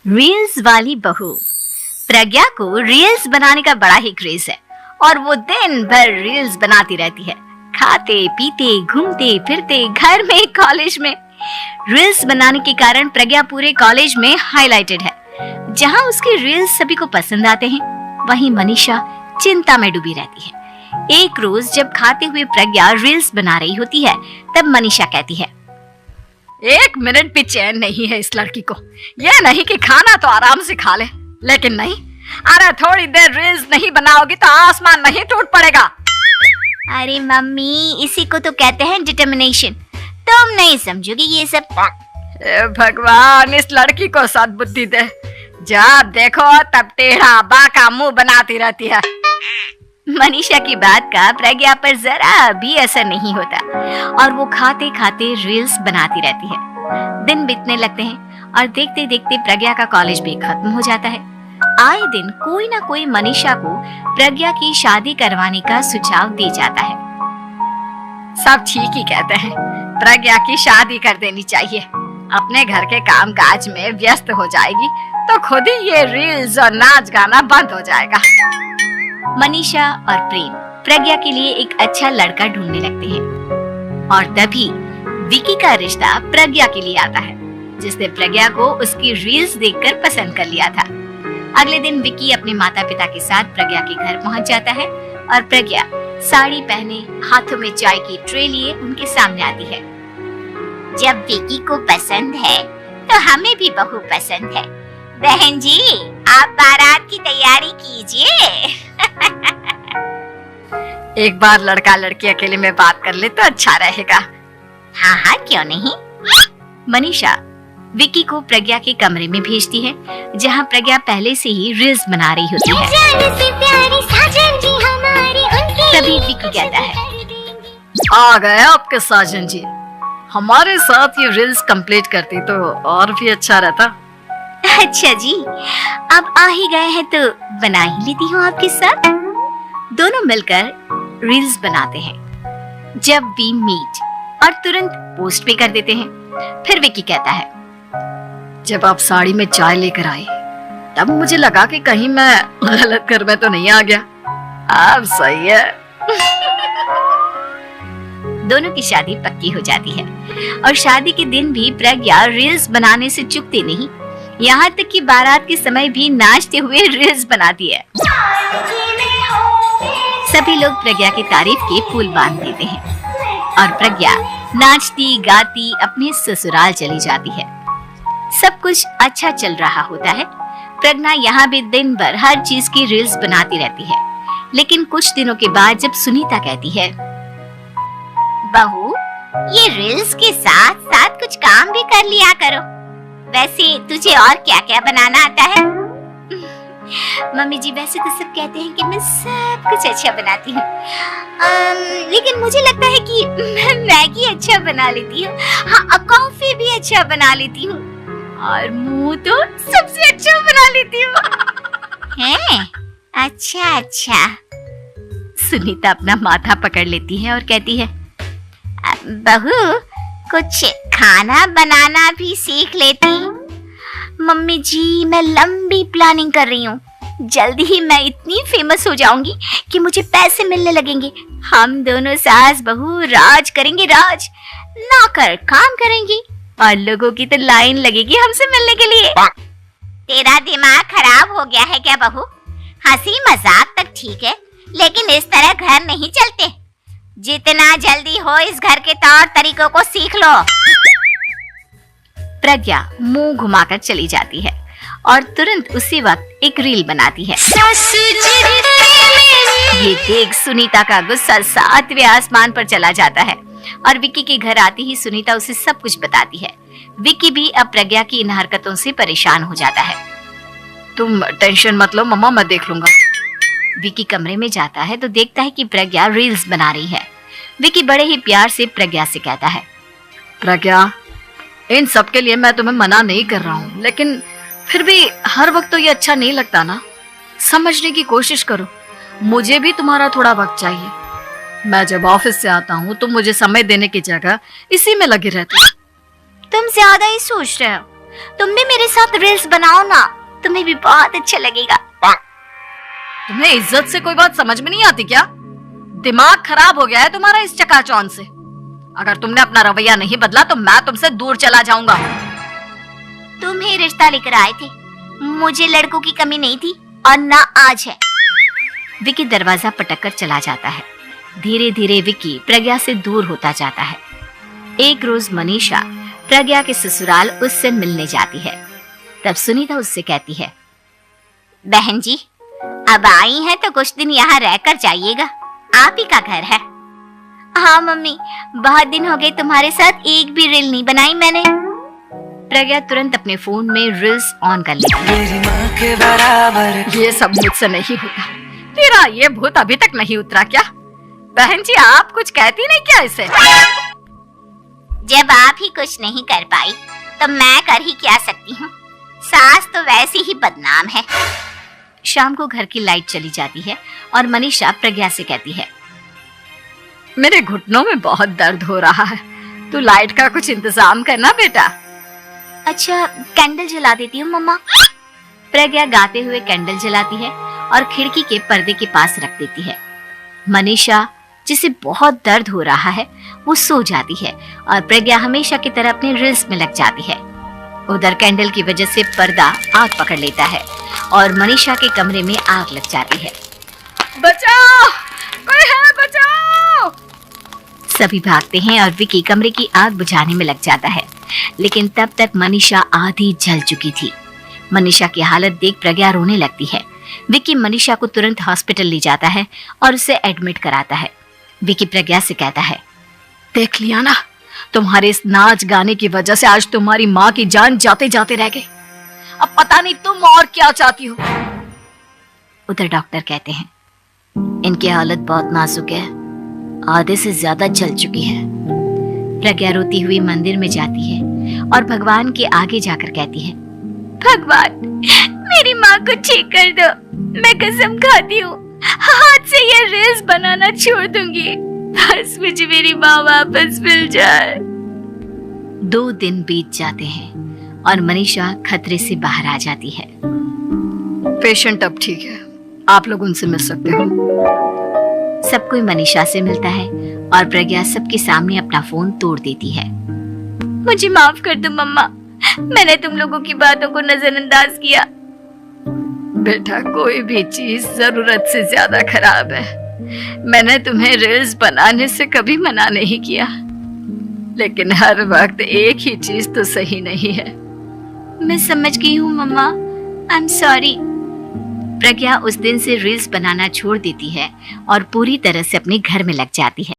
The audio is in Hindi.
रील्स वाली बहू। प्रज्ञा को रील्स बनाने का बड़ा ही क्रेज है और वो दिन भर रील्स बनाती रहती है। खाते पीते घूमते फिरते घर में कॉलेज में रील्स बनाने के कारण प्रज्ञा पूरे कॉलेज में हाईलाइटेड है। जहां उसके रील्स सभी को पसंद आते हैं, वहीं मनीषा चिंता में डूबी रहती है। एक रोज जब खाते हुए प्रज्ञा रील्स बना रही होती है, तब मनीषा कहती है, एक मिनट भी चैन नहीं है इस लड़की को। ये नहीं कि खाना तो आराम से खा ले, लेकिन नहीं, अरे थोड़ी देर रील्स नहीं बनाओगी तो आसमान नहीं टूट पड़ेगा। अरे मम्मी, इसी को तो कहते हैं डिटर्मिनेशन। तुम नहीं समझोगी ये सब। भगवान, इस लड़की को सद्बुद्धि दे। जब देखो तब टेढ़ा बाका मुंह बनाती रहती है। मनीषा की बात का प्रज्ञा पर जरा भी असर नहीं होता और वो खाते खाते रील्स बनाती रहती है। दिन बीतने लगते हैं और देखते देखते प्रज्ञा का कॉलेज भी खत्म हो जाता है। आए दिन कोई ना कोई मनीषा को प्रज्ञा की शादी करवाने का सुझाव दे जाता है। सब ठीक ही कहते हैं, प्रज्ञा की शादी कर देनी चाहिए। अपने घर के काम काज में व्यस्त हो जाएगी तो खुद ही ये रील्स और नाच गाना बंद हो जाएगा। मनीषा और प्रेम प्रज्ञा के लिए एक अच्छा लड़का ढूंढने लगते हैं और तभी विकी का रिश्ता प्रज्ञा के लिए आता है, जिसने प्रज्ञा को उसकी रील्स देखकर पसंद कर लिया था। अगले दिन विकी अपने माता पिता के साथ प्रज्ञा के घर पहुंच जाता है और प्रज्ञा साड़ी पहने हाथों में चाय की ट्रे लिए उनके सामने आती है। जब विकी को पसंद है तो हमें भी बहू पसंद है। बहन जी, आप बारात की तैयारी कीजिए। एक बार लड़का लड़की अकेले में बात कर ले तो अच्छा रहेगा। हाँ हाँ, क्यों नहीं। मनीषा विकी को प्रज्ञा के कमरे में भेजती है, जहां प्रज्ञा पहले से ही रील्स बना रही होती है। तभी विकी कहता है, आ गए आपके साजन जी। हमारे साथ ये रील्स कंप्लीट करती तो और भी अच्छा रहता। अच्छा जी, अब आ ही गए हैं तो बना ही लेती हूँ आपके साथ। दोनों मिलकर रील्स बनाते हैं। जब वी मीट और तुरंत पोस्ट भी कर देते हैं। फिर विकी कहता है, जब आप साड़ी में चाय लेकर आई तब मुझे लगा कि कहीं मैं गलत घर में तो नहीं आ गया। अब सही है। दोनों की शादी पक्की हो जाती है और शादी के दिन भी प्रज्ञा रील्स बनाने से चूकती नहीं। यहाँ तक कि बारात के समय भी नाचते हुए रील्स बनाती है। सभी लोग प्रज्ञा की तारीफ के फूल बांध देते हैं और प्रज्ञा नाचती गाती अपने ससुराल चली जाती है। सब कुछ अच्छा चल रहा होता है। प्रज्ञा यहाँ भी दिन भर हर चीज की रील्स बनाती रहती है। लेकिन कुछ दिनों के बाद जब सुनीता कहती है, बहू, ये रील्स के साथ साथ कुछ काम भी कर लिया करो। वैसे तुझे और क्या क्या बनाना आता है? मम्मी जी, वैसे तो सब कहते हैं कि मैं सब कुछ अच्छा बनाती हूँ, लेकिन मुझे लगता है कि मैं मैगी अच्छा बना लेती हूँ। हाँ, कॉफी भी अच्छा बना लेती हूँ और मुंह तो सबसे अच्छा बना लेती हूँ। हैं? अच्छा अच्छा। सुनीता अपना माथा पकड़ लेती है और कहती है, बहू, कुछ खाना बनाना भी सीख लेती। मम्मी जी, मैं लंबी प्लानिंग कर रही हूँ। जल्दी ही मैं इतनी फेमस हो जाऊंगी कि मुझे पैसे मिलने लगेंगे। हम दोनों सास बहू राज करेंगे, राज। नौकर काम करेंगी और लोगों की तो लाइन लगेगी हमसे मिलने के लिए। तेरा दिमाग खराब हो गया है क्या बहू? हंसी मजाक तक ठीक है, लेकिन इस तरह घर नहीं चलते। जितना जल्दी हो इस घर के तौर तरीकों को सीख लो। प्रज्ञा मुंह घुमाकर चली जाती है और तुरंत उसी वक्त एक रील बनाती है। ये देख सुनीता का गुस्सा 7वें आसमान पर चला जाता है और विकी के घर आती ही सुनीता उसे सब कुछ बताती है। विकी भी अब प्रज्ञा की इन हरकतों से परेशान हो जाता है। तुम टेंशन मत लो मम्मा, मैं देख लूंगा। विकी कमरे में जाता है तो देखता है कि प्रज्ञा रील्स बना रही है। विकी बड़े ही प्यार से प्रज्ञा से कहता है, प्रज्ञा, इन सब के लिए मैं तुम्हें मना नहीं कर रहा हूँ, लेकिन फिर भी हर वक्त तो ये अच्छा नहीं लगता ना। समझने की कोशिश करो, मुझे भी तुम्हारा थोड़ा वक्त चाहिए। मैं जब ऑफिस से आता हूँ तो मुझे समय देने की जगह इसी में लगे रहते हो। तुम ज्यादा ही सोच रहे हो। तुम भी मेरे साथ रील्स बनाओ ना, तुम्हें भी बहुत अच्छा लगेगा। तुम्हें इज्जत से कोई बात समझ में नहीं आती क्या? दिमाग खराब हो गया है तुम्हारा इस चकाचौंध से। अगर तुमने अपना रवैया नहीं बदला तो मैं तुमसे दूर चला जाऊंगा। तुम ही रिश्ता लेकर आए थे, मुझे लड़कों की कमी नहीं थी और ना आज है। विकी दरवाजा पटक कर चला जाता है। धीरे धीरे विकी प्रज्ञा से दूर होता जाता है। एक रोज मनीषा प्रज्ञा के ससुराल उससे मिलने जाती है। तब सुनीता उससे कहती है, बहन जी अब आई हैं तो कुछ दिन यहाँ रहकर जाइएगा, आप ही का घर है। हाँ मम्मी, बहुत दिन हो गए तुम्हारे साथ एक भी रील नहीं बनाई मैंने। प्रज्ञा तुरंत अपने फोन में रील्स ऑन कर लेती है। मेरी माँ के बराबर। ये सब मुझसे नहीं होगा। तेरा ये भूत अभी तक नहीं उतरा क्या? बहन जी आप कुछ कहती नहीं क्या इसे? जब आप ही कुछ नहीं कर पाई तो मैं कर ही क्या सकती हूँ। सास तो वैसे ही बदनाम है। शाम को घर की लाइट चली जाती है और मनीषा प्रज्ञा से कहती है, मेरे घुटनों में बहुत दर्द हो रहा है, तू लाइट का कुछ इंतजाम करना बेटा। अच्छा कैंडल जला देती हूँ मम्मा। प्रज्ञा गाते हुए कैंडल जलाती है और खिड़की के पर्दे के पास रख देती है। मनीषा जिसे बहुत दर्द हो रहा है वो सो जाती है और प्रज्ञा हमेशा की तरह अपने रील्स में लग जाती है। उधर कैंडल की वजह से पर्दा आग पकड़ लेता है और मनीषा के कमरे में आग लग जाती है। बचाओ, कोई है बचाओ। सभी भागते हैं और विकी कमरे की आग बुझाने में लग जाता है, लेकिन तब तक मनीषा आधी जल चुकी थी। मनीषा की हालत देख प्रज्ञा रोने लगती है। विकी मनीषा को तुरंत हॉस्पिटल ले जाता है और उसे एडमिट कराता है। विकी प्रज्ञा से कहता है, देख लिया ना, तुम्हारे इस नाच गाने की वजह से आज तुम्हारी माँ की जान जाते जाते रह गई। अब पता नहीं तुम और क्या चाहती हो। उधर डॉक्टर कहते हैं, इनकी हालत बहुत नाजुक है, आधे से ज्यादा जल चुकी है। प्रज्ञा रोती हुई मंदिर में जाती है और भगवान के आगे जाकर कहती है, भगवान मेरी माँ को ठीक कर दो, मैं कसम खाती हूँ हाथ से ये रील्स बनाना छोड़ दूंगी, बस मुझे मेरी माँ वापस मिल जाए। 2 दिन बीत जाते हैं और मनीषा खतरे से बाहर आ जाती है। पेशेंट अब ठीक है, आप लोग उनसे मिल सकते हो। सब कोई मनीषा से मिलता है और प्रज्ञा सबके सामने अपना फोन तोड़ देती है। मुझे माफ कर दो मम्मा, मैंने तुम लोगों की बातों को नजरअंदाज किया। बेटा कोई भी चीज जरूरत से ज्यादा खराब है। मैंने तुम्हें रील्स बनाने से कभी मना नहीं किया, लेकिन हर वक्त एक ही चीज तो सही नहीं है। मैं समझ गई हूँ मम्मा, आई एम सॉरी। प्रज्ञा उस दिन से रील्स बनाना छोड़ देती है और पूरी तरह से अपने घर में लग जाती है।